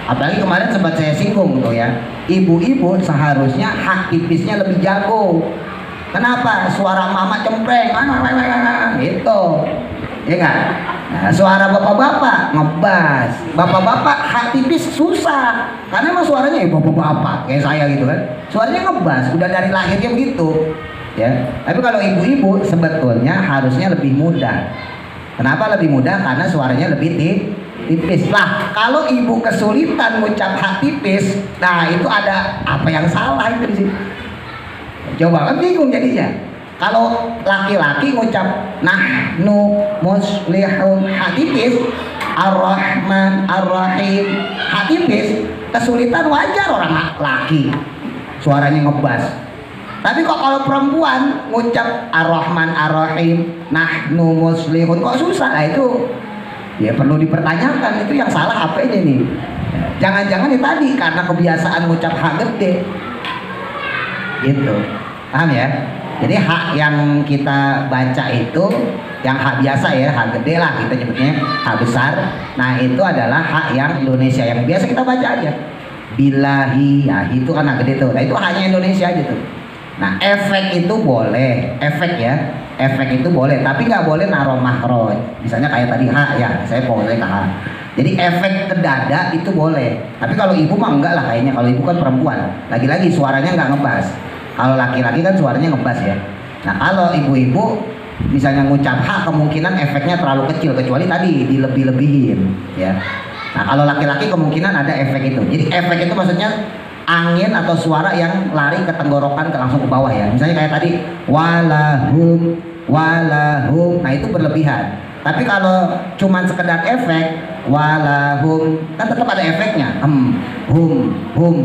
Apalagi kemarin sempat saya singgung tuh ya, ibu-ibu seharusnya hak tipisnya lebih jago. Kenapa? Suara mama cempreng gitu ya kan. Nah, suara bapak-bapak ngebas, bapak-bapak hak tipis susah karena emang suaranya ya bapak-bapak kayak saya gitu kan, suaranya ngebas udah dari lahirnya begitu ya. Tapi kalau ibu-ibu sebetulnya harusnya lebih mudah. Kenapa lebih mudah? Karena suaranya lebih tipis lah. Kalau ibu kesulitan ngucap hak tipis, nah itu ada apa yang salah itu di sini. Coba kan bingung jadinya. Kalau laki-laki ngucap nahnu muslihun hak tipis, ar-rahman ar-rahim hak tipis, kesulitan wajar orang laki. Suaranya ngebas. Tapi kok kalau perempuan ngucap ar-rahman ar-rahim, nahnu muslihun kok susah. Nah itu ya perlu dipertanyakan, itu yang salah apa aja nih. Jangan-jangan ya tadi karena kebiasaan ngucap hak gede gitu, paham ya. Jadi hak yang kita baca itu yang hak biasa ya, hak gede lah kita nyebutnya, hak besar. Nah itu adalah hak yang Indonesia yang biasa kita baca aja, bilahi ya, itu kan hak gede tuh. Nah itu hanya Indonesia gitu. Nah efek itu boleh, efek ya, efek itu boleh, tapi nggak boleh naruh makhraj. Misalnya kayak tadi hak ya, saya boleh ke hak. Jadi efek ke dada itu boleh. Tapi kalau ibu mah enggak lah kayaknya. Kalau ibu kan perempuan, lagi-lagi suaranya nggak ngebas. Kalau laki-laki kan suaranya ngebas ya. Nah kalau ibu-ibu misalnya ngucap hak, kemungkinan efeknya terlalu kecil, kecuali tadi dilebih-lebihin ya. Nah kalau laki-laki kemungkinan ada efek itu. Jadi efek itu maksudnya angin atau suara yang lari ke tenggorokan ke langsung ke bawah ya. Misalnya kayak tadi walahum walahum, nah itu berlebihan. Tapi kalau cuman sekedar efek walahum, kan tetap ada efeknya, hum,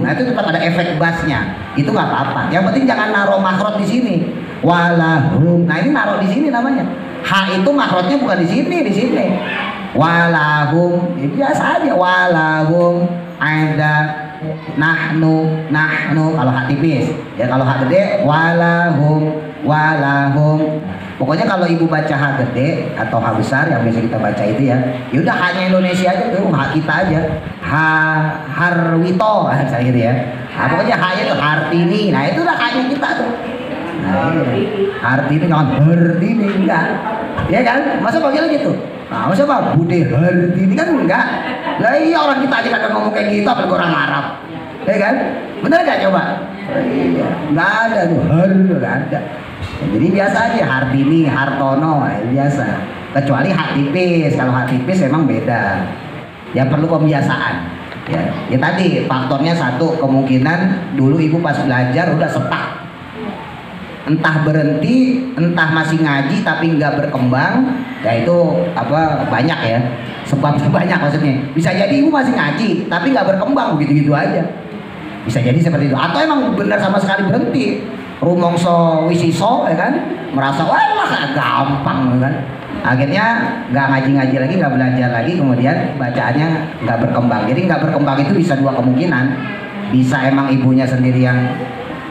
nah itu tetap ada efek bassnya, itu nggak apa-apa. Yang penting jangan naruh makhraj di sini, walahum. Nah ini naruh di sini namanya. H itu makhrajnya bukan di sini, di sini. Walahum, ya biasa aja walahum. Ada nahnu kalau hak tipis ya. Kalau hak gede walahum. Pokoknya kalau ibu baca hak gede atau hak besar yang biasa kita baca itu ya, yaudah hanya Indonesia aja tuh, hak kita aja. Harwito misalnya gitu ya. Nah, pokoknya haknya tuh Hartini. Nah itu udah haknya kita tuh. Nah, Hartini jangan Hartini enggak. Ya kan? Masa panggilnya gitu? Nah, masa Pak Bude Hartini kan enggak. Lah iya orang kita aja kadang ngomong kayak gitu, apalagi orang Arab. Ya kan? Bener gak coba? Iya, nggak ada tuh, nggak ada. Jadi biasa aja Hartini, Hartono, biasa. Kecuali hak tipis. Kalau hak tipis emang beda. Ya perlu pembiasaan. Ya tadi faktornya satu, kemungkinan dulu ibu pas belajar udah setak. Entah berhenti, entah masih ngaji tapi nggak berkembang. Ya itu apa banyak ya. Sebabnya banyak maksudnya. Bisa jadi ibu masih ngaji tapi nggak berkembang, begitu-gitu aja. Bisa jadi seperti itu. Atau emang benar sama sekali berhenti. Rumongso wisiso ya kan, merasa wah gampang kan. Akhirnya nggak ngaji-ngaji lagi, nggak belajar lagi, kemudian bacaannya nggak berkembang. Jadi nggak berkembang itu bisa dua kemungkinan. Bisa emang ibunya sendiri yang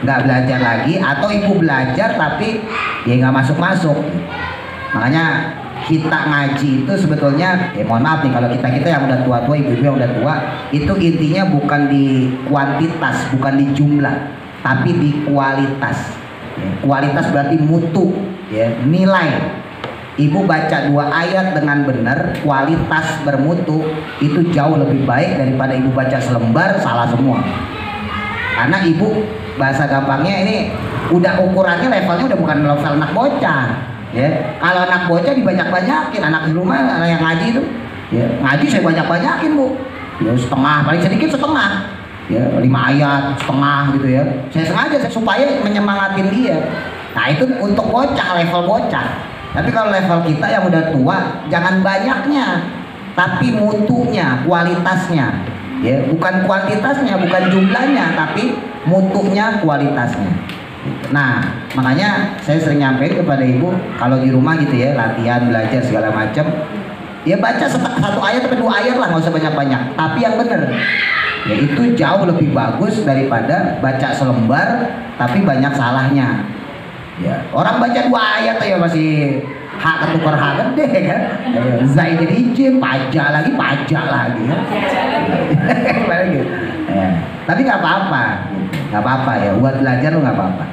nggak belajar lagi, atau ibu belajar tapi ya nggak masuk-masuk. Makanya kita ngaji itu sebetulnya, mohon maaf nih kalau kita yang udah tua-tua, ibu-ibu yang udah tua, itu intinya bukan di kuantitas, bukan di jumlah, tapi di kualitas. Kualitas berarti mutu, ya, nilai. Ibu baca 2 ayat dengan benar, kualitas bermutu, itu jauh lebih baik daripada ibu baca selembar salah semua. Karena ibu bahasa gampangnya ini udah ukurannya levelnya udah bukan level anak bocah. Ya, kalau anak bocah dibanyak-banyakin, anak di rumah yang ngaji itu, ya, ngaji saya banyak-banyakin bu, ya setengah, paling sedikit setengah. ya 5 ayat setengah gitu ya. Saya sengaja supaya menyemangatin dia. Nah itu untuk bocah, level bocah. Tapi kalau level kita yang udah tua, jangan banyaknya, tapi mutunya, kualitasnya, ya bukan kuantitasnya, bukan jumlahnya, tapi mutunya, kualitasnya. Nah makanya saya sering nyampein kepada ibu kalau di rumah gitu ya, latihan belajar segala macam, ya baca satu ayat atau 2 ayat lah, nggak usah banyak-banyak, tapi yang bener. Ya itu jauh lebih bagus daripada baca selembar tapi banyak salahnya. Ya, orang baca 2 ayat ya masih hak ketukar hak gede kan. Zai jadi jim, pajak lagi kan. Ya. Tapi nggak apa-apa, nggak apa-apa ya. Buat belajar lu nggak apa-apa.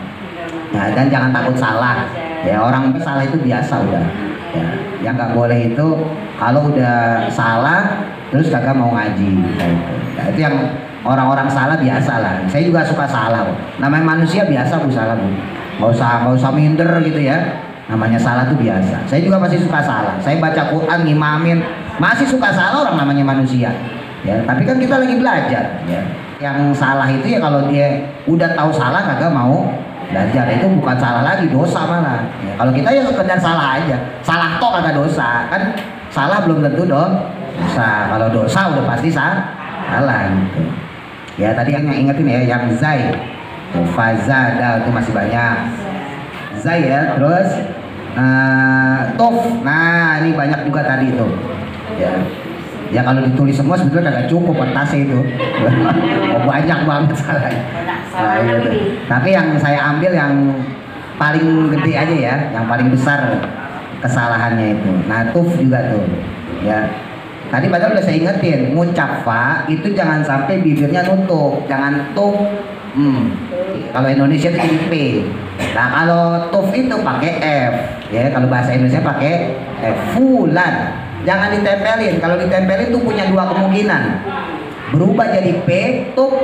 Ya, dan jangan takut salah. Ya orang salah itu biasa udah. Ya, yang nggak boleh itu kalau udah salah terus kagak mau ngaji. Ya, itu yang orang-orang salah biasa lah. Saya juga suka salah. Namanya manusia biasa bu salah bu. Nggak usah minder gitu ya. Namanya salah tuh biasa. Saya juga masih suka salah. Saya baca Quran, ngimamin, masih suka salah, orang namanya manusia. Ya, tapi kan kita lagi belajar. Ya. Yang salah itu ya kalau dia udah tahu salah kagak mau belajar, itu bukan salah lagi, dosa malah. Ya, kalau kita ya sekedar salah aja. Salah toh kagak dosa kan? Salah belum tentu dosa. Kalau dosa udah pasti salah gitu. Ya tadi yang ingetin ya, yang zai. Fazada itu masih banyak zai ya, terus tof, nah ini banyak juga tadi itu ya kalau ditulis semua sebetulnya kagak cukup kertasnya itu. Oh, banyak banget salahnya. Nah, gitu. Tapi yang saya ambil yang paling gede aja ya, yang paling besar kesalahannya itu. Nah tuf juga tuh ya. Tadi padahal udah saya ingetin, ngucap fa itu jangan sampai bibirnya nutup, jangan tuf. Kalau Indonesia itu jadi P. Nah kalau tuf itu pakai F, ya kalau bahasa Indonesia pakai F. Fulan, jangan ditempelin. Kalau ditempelin itu punya 2 kemungkinan, berubah jadi P, tuf,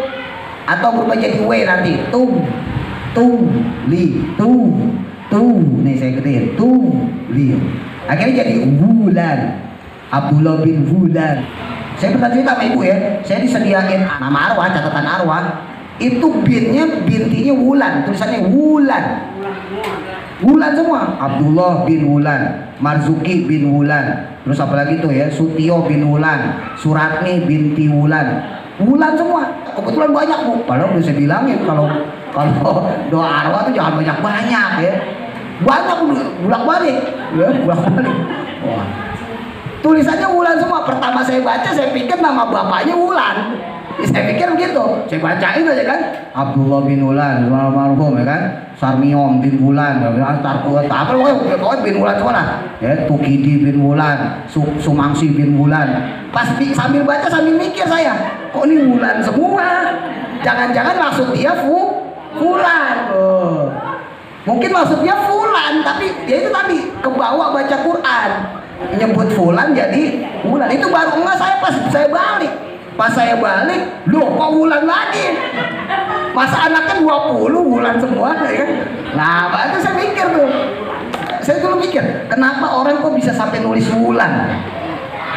atau berubah jadi W nanti. Nih saya gedein, akhirnya jadi Wulan, Abdullah bin Wulan. Saya pernah cerita sama ibu ya, saya disediain nama arwah, catatan arwah. Itu bintinya Wulan, tulisannya Wulan semua. Abdullah bin Wulan, Marzuki bin Wulan, terus apalagi tuh ya, Sutio bin Wulan, Suratni binti Wulan semua. Kebetulan banyak bu, padahal udah saya bilangin kalau doa arwah tuh jangan banyak ya, banyak bolak-balik ya, Wah. Tulisannya Wulan semua. Pertama saya baca saya pikir nama bapaknya Wulan. Saya pikir begitu, saya bacain aja kan, Abdullah bin Wulan, almarhum ya kan, Sarmiom bin Wulan, pokoknya bin Wulan semua lah, ya, Tukidi bin Wulan, Sumangsi bin Wulan. Pas sambil baca sambil mikir saya, kok ini Wulan semua, jangan-jangan maksud dia Fulan, mungkin maksudnya Fulan, tapi dia itu tadi kebawa baca Quran, nyebut Fulan jadi Wulan. Itu baru enggak saya pas saya balik. Pas saya balik, loh kok Wulan lagi? Masa anaknya 20 Wulan semua ya kan? Nah, baru saya mikir tuh. Saya dulu mikir, kenapa orang kok bisa sampai nulis Wulan?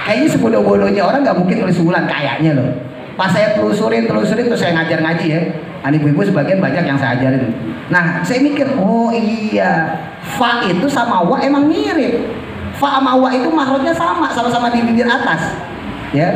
Kayaknya sebodoh-bodohnya orang nggak mungkin nulis Wulan kayaknya loh. Pas saya telusurin terus saya ngajar ngaji ya. Ibu-ibu sebagian banyak yang saya ajarin. Nah, saya mikir, oh iya, fa itu sama wa emang mirip. Fa sama wa itu makrotnya sama-sama di bibir atas. Ya,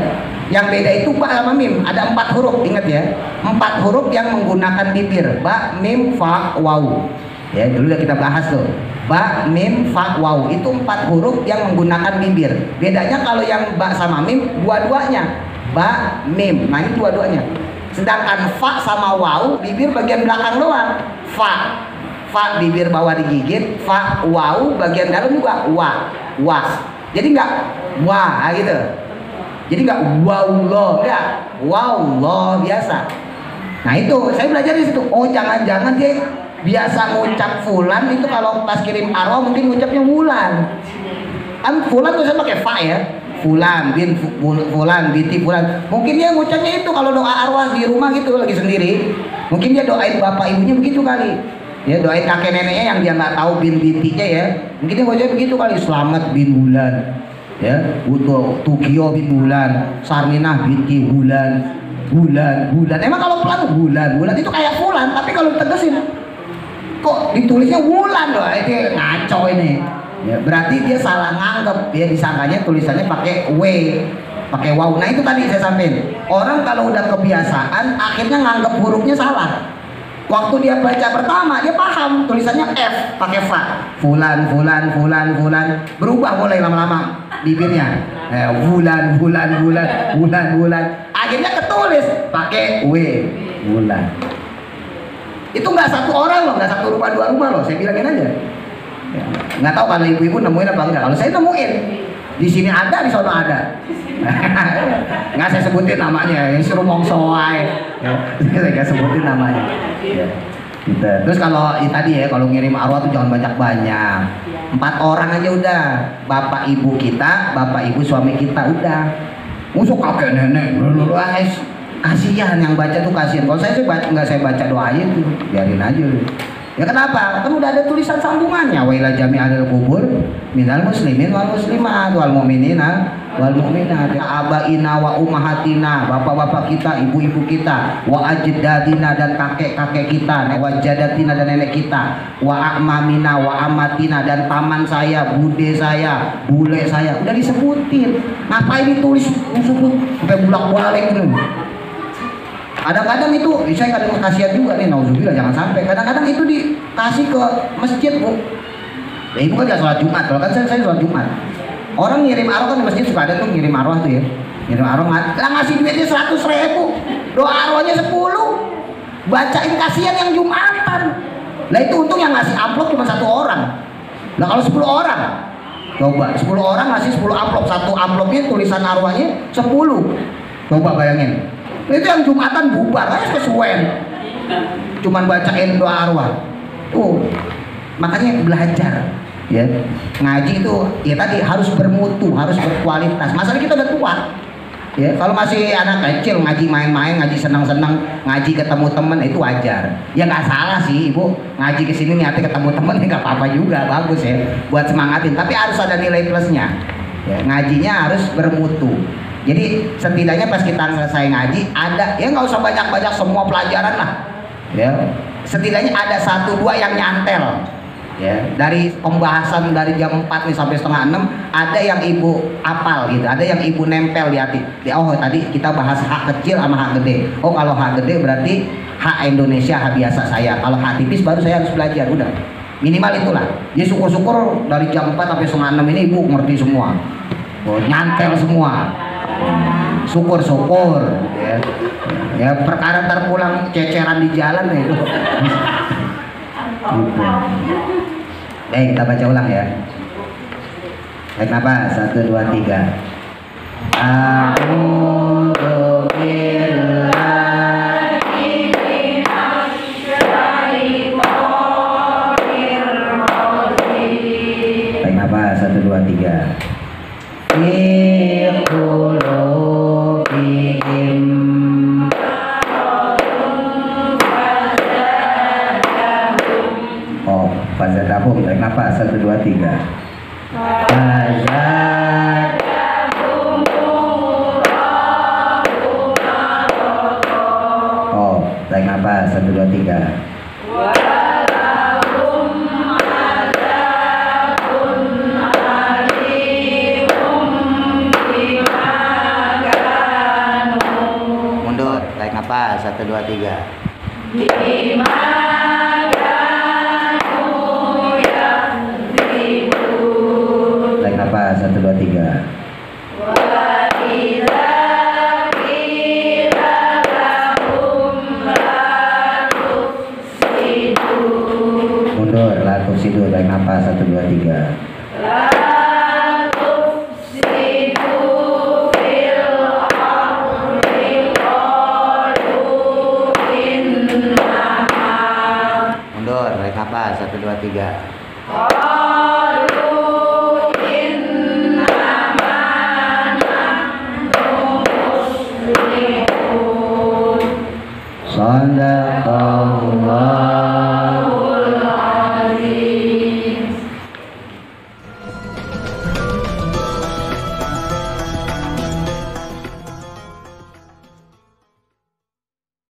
yang beda itu ba sama mim. Ada 4 huruf, ingat ya, 4 huruf yang menggunakan bibir, ba, mim, fa, waw. Ya, dulu udah kita bahas tuh, ba, mim, fa, waw. Itu 4 huruf yang menggunakan bibir. Bedanya kalau yang ba sama mim, dua-duanya ba, mim. Nah ini dua-duanya. Sedangkan fa sama waw, bibir bagian belakang doang. Fa bibir bawah digigit, fa, waw bagian dalam juga wa. Jadi nggak wah gitu. Jadi nggak wallah, enggak wallah biasa. Nah itu saya belajar di situ. Oh jangan-jangan dia biasa ngucap fulan itu kalau pas kirim arwah mungkin ngucapnya wulan. Kan fulan tuh saya pakai fa ya. Fulan bin fulan binti fulan. Mungkin dia ngucapnya itu kalau doa arwah di rumah gitu lagi sendiri. Mungkin dia doain bapak ibunya begitu kali. Ya doain kakek neneknya yang dia nggak tahu bin bintinya ya. Mungkin dia ngucapnya begitu kali, selamat bin Wulan. Ya, untuk Tugio bin Wulan, Sarminah binti Wulan, bulan. Emang kalau pelan bulan itu kayak fulan, tapi kalau ditegesin kok ditulisnya wulan loh, itu ngaco ini. Ya, berarti dia salah nganggep, dia disangkanya tulisannya pakai w, pakai waw. Nah itu tadi saya sampaikan. Orang kalau udah kebiasaan, akhirnya nganggep hurufnya salah. Waktu dia baca pertama, dia paham tulisannya F pakai fa. Fulan. Berubah mulai lama-lama bibirnya. Bulan. Akhirnya ketulis pakai w, bulan. Itu nggak satu orang loh, nggak satu rumah dua rumah loh. Saya bilangin aja. Ya, nggak tahu kalau ibu-ibu nemuin apa enggak. Kalau saya nemuin, di sini ada, di sana ada. Nggak saya sebutin namanya, yang suruh mongso wae. Saya nggak sebutin namanya. Ya, gitu. Terus kalau tadi ya, kalau ngirim arwah tuh jangan banyak-banyak. 4 orang aja udah. Bapak ibu kita, bapak ibu suami kita udah. Musuh kakek nenek, kasihan yang baca tuh kasihan. Kalau saya sih nggak saya baca doain tuh, biarin aja. Ya kenapa? Kan udah ada tulisan sambungannya. Wa ila jami'il kubur minal muslimin wal muslimat wal mu'minina wal mu'minat. Abaina wa ummahatina, bapak-bapak kita, ibu-ibu kita, wa ajdadina dan kakek-kakek kita, wa jadatina dan nenek kita, wa amamina wa amatina dan paman saya, bude saya, bule saya. Udah disebutin. Ngapain ditulis sebut sampai bolak-balik gitu. Kadang-kadang itu, saya kadang kasihan juga nih, nauzubillah jangan sampai. Kadang-kadang itu dikasih ke masjid, Bu. Ya, ibu kan gak sholat Jumat, kalau kan saya sholat Jumat. Orang ngirim arwah kan di masjid suka ada tuh ngirim arwah tuh ya. Ngirim arwah, lah ngasih duitnya 100.000, doa arwahnya 10. Bacain kasihan yang Jumatan. Lah itu untung yang ngasih amplop cuma 1 orang. Lah kalau 10 orang, coba 10 orang ngasih 10 amplop, 1 amplopnya tulisan arwahnya 10. Coba bayangin. Itu yang Jumatan bubar aja kesuwen. Cuman bacain doa arwah. Tuh. Makanya belajar ya. Ngaji itu ya tadi harus bermutu, harus berkualitas. Masalah kita udah tua. Ya, kalau masih anak kecil ngaji main-main, ngaji senang-senang, ngaji ketemu temen itu wajar. Ya nggak salah sih, Ibu. Ngaji ke sini niatnya ketemu temen nggak apa-apa juga, bagus ya. Buat semangatin, tapi harus ada nilai plusnya. Ya, ngajinya harus bermutu. Jadi setidaknya pas kita selesai ngaji ada, ya nggak usah banyak-banyak semua pelajaran lah, ya setidaknya ada 1-2 yang nyantel, ya dari pembahasan dari jam 4 nih sampai setengah 6 ada yang ibu apal gitu, ada yang ibu nempel di hati. Oh tadi kita bahas hak kecil sama hak gede. Oh kalau hak gede berarti hak Indonesia, hak biasa saya. Kalau hak tipis baru saya harus belajar. Udah minimal itulah. Ya syukur-syukur dari jam 4 sampai setengah 6 ini ibu ngerti semua. Oh, nyantel semua. Syukur-syukur ya. Ya perkara ntar pulang ceceran di jalan ya itu. Baik, kita baca ulang ya. Baik, nafas 1 2 3. A'udzu billahi minasyaitonir rajim. Baik, nafas 1 2 3. Fazadahum, tarik nafas 1 2 3. Oh, tarik nafas 1 2 3. Mundur, tarik nafas 1 2 3. Tarik nafas 1 2 3. Mundur, latuk sidur, tarik nafas 1 2 3. Mundur, tarik nafas 1 2 3.